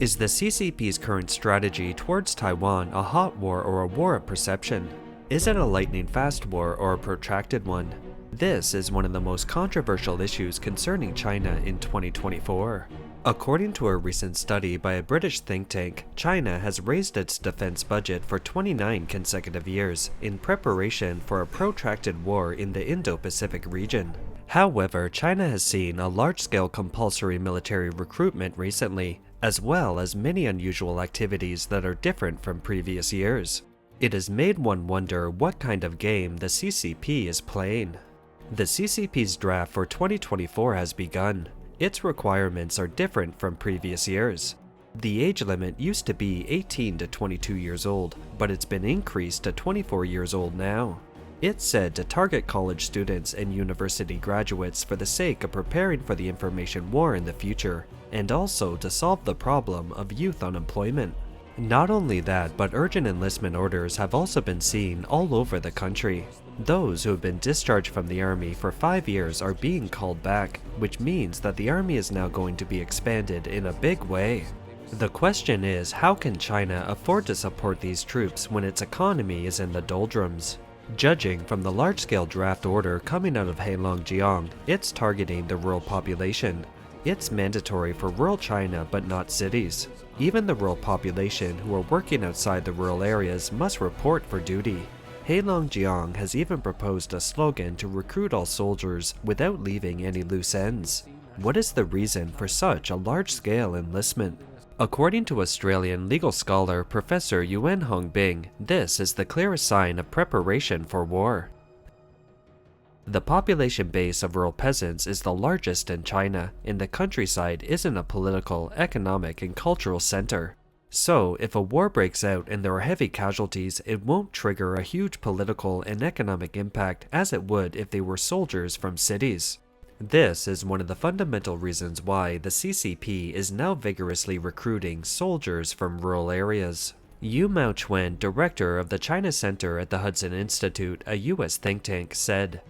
Is the CCP's current strategy towards Taiwan a hot war or a war of perception? Is it a lightning-fast war or a protracted one? This is one of the most controversial issues concerning China in 2024. According to a recent study by a British think tank, China has raised its defense budget for 29 consecutive years in preparation for a protracted war in the Indo-Pacific region. However, China has seen a large-scale compulsory military recruitment recently, as well as many unusual activities that are different from previous years. It has made one wonder what kind of game the CCP is playing. The CCP's draft for 2024 has begun. Its requirements are different from previous years. The age limit used to be 18 to 22 years old, but it's been increased to 24 years old now. It's said to target college students and university graduates for the sake of preparing for the information war in the future, and also to solve the problem of youth unemployment. Not only that, but urgent enlistment orders have also been seen all over the country. Those who have been discharged from the army for 5 years are being called back, which means that the army is now going to be expanded in a big way. The question is, how can China afford to support these troops when its economy is in the doldrums? Judging from the large-scale draft order coming out of Heilongjiang, it's targeting the rural population. It's mandatory for rural China but not cities. Even the rural population who are working outside the rural areas must report for duty. Heilongjiang has even proposed a slogan to recruit all soldiers without leaving any loose ends. What is the reason for such a large-scale enlistment? According to Australian legal scholar Professor Yuan Hongbing, this is the clearest sign of preparation for war. The population base of rural peasants is the largest in China, and the countryside isn't a political, economic, and cultural center. So, if a war breaks out and there are heavy casualties, it won't trigger a huge political and economic impact as it would if they were soldiers from cities. This is one of the fundamental reasons why the CCP is now vigorously recruiting soldiers from rural areas. Yu Mao-Chuen, director of the China Center at the Hudson Institute, a U.S. think tank, said,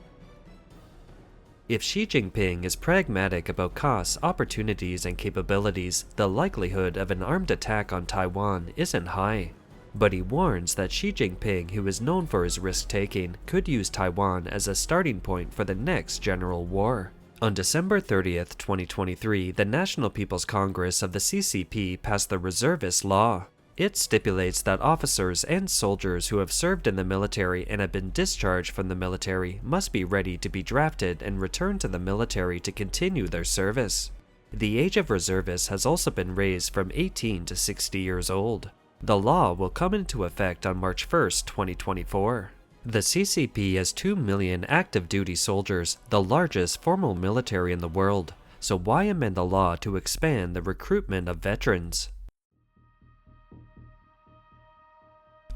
"If Xi Jinping is pragmatic about costs, opportunities, and capabilities, the likelihood of an armed attack on Taiwan isn't high. But he warns that Xi Jinping, who is known for his risk-taking, could use Taiwan as a starting point for the next general war." On December 30th, 2023, the National People's Congress of the CCP passed the Reservist Law. It stipulates that officers and soldiers who have served in the military and have been discharged from the military must be ready to be drafted and return to the military to continue their service. The age of reservists has also been raised from 18 to 60 years old. The law will come into effect on March 1st, 2024. The CCP has 2 million active duty soldiers, the largest formal military in the world. So why amend the law to expand the recruitment of veterans?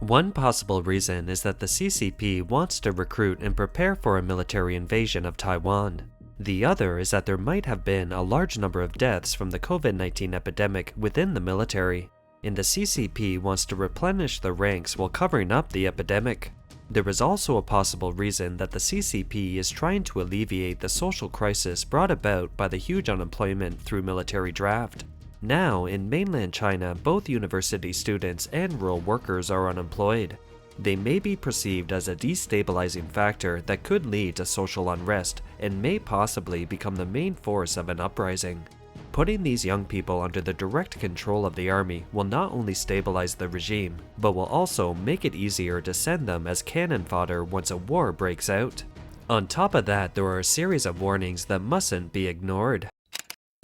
One possible reason is that the CCP wants to recruit and prepare for a military invasion of Taiwan. The other is that there might have been a large number of deaths from the COVID-19 epidemic within the military, and the CCP wants to replenish the ranks while covering up the epidemic. There is also a possible reason that the CCP is trying to alleviate the social crisis brought about by the huge unemployment through military draft. Now, in mainland China, both university students and rural workers are unemployed. They may be perceived as a destabilizing factor that could lead to social unrest and may possibly become the main force of an uprising. Putting these young people under the direct control of the army will not only stabilize the regime, but will also make it easier to send them as cannon fodder once a war breaks out. On top of that, there are a series of warnings that mustn't be ignored.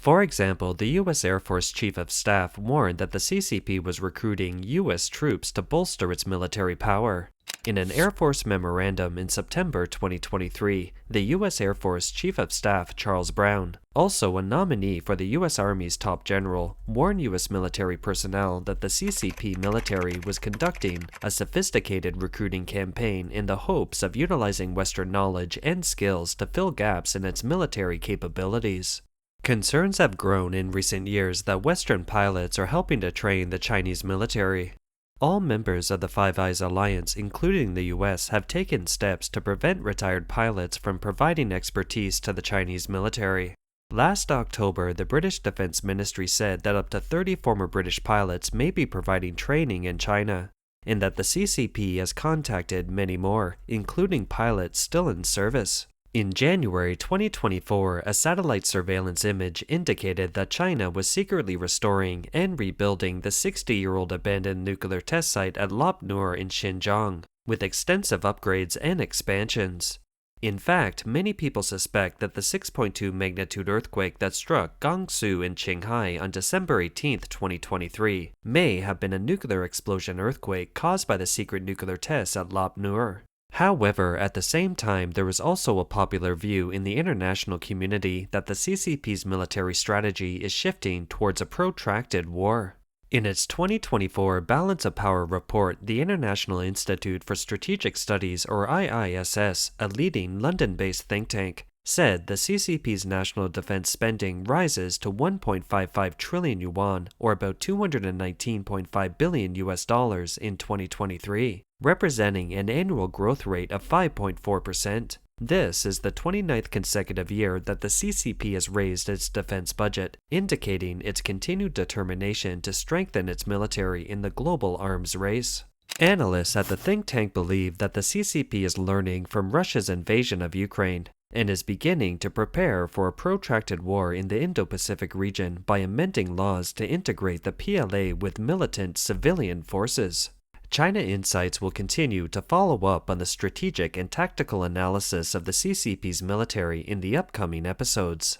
For example, the U.S. Air Force Chief of Staff warned that the CCP was recruiting U.S. troops to bolster its military power. In an Air Force memorandum in September 2023, the U.S. Air Force Chief of Staff Charles Brown, also a nominee for the U.S. Army's top general, warned U.S. military personnel that the CCP military was conducting a sophisticated recruiting campaign in the hopes of utilizing Western knowledge and skills to fill gaps in its military capabilities. Concerns have grown in recent years that Western pilots are helping to train the Chinese military. All members of the Five Eyes Alliance, including the US, have taken steps to prevent retired pilots from providing expertise to the Chinese military. Last October, the British Defense Ministry said that up to 30 former British pilots may be providing training in China, and that the CCP has contacted many more, including pilots still in service. In January 2024, a satellite surveillance image indicated that China was secretly restoring and rebuilding the 60-year-old abandoned nuclear test site at Lop Nur in Xinjiang, with extensive upgrades and expansions. In fact, many people suspect that the 6.2 magnitude earthquake that struck Gangsu in Qinghai on December 18, 2023, may have been a nuclear explosion earthquake caused by the secret nuclear tests at Lop Nur. However, at the same time, there is also a popular view in the international community that the CCP's military strategy is shifting towards a protracted war. In its 2024 Balance of Power report, the International Institute for Strategic Studies, or IISS, a leading London-based think tank, said the CCP's national defense spending rises to 1.55 trillion yuan, or about $219.5 billion in 2023, representing an annual growth rate of 5.4%. This is the 29th consecutive year that the CCP has raised its defense budget, indicating its continued determination to strengthen its military in the global arms race. Analysts at the think tank believe that the CCP is learning from Russia's invasion of Ukraine and is beginning to prepare for a protracted war in the Indo-Pacific region by amending laws to integrate the PLA with militant civilian forces. China Insights will continue to follow up on the strategic and tactical analysis of the CCP's military in the upcoming episodes.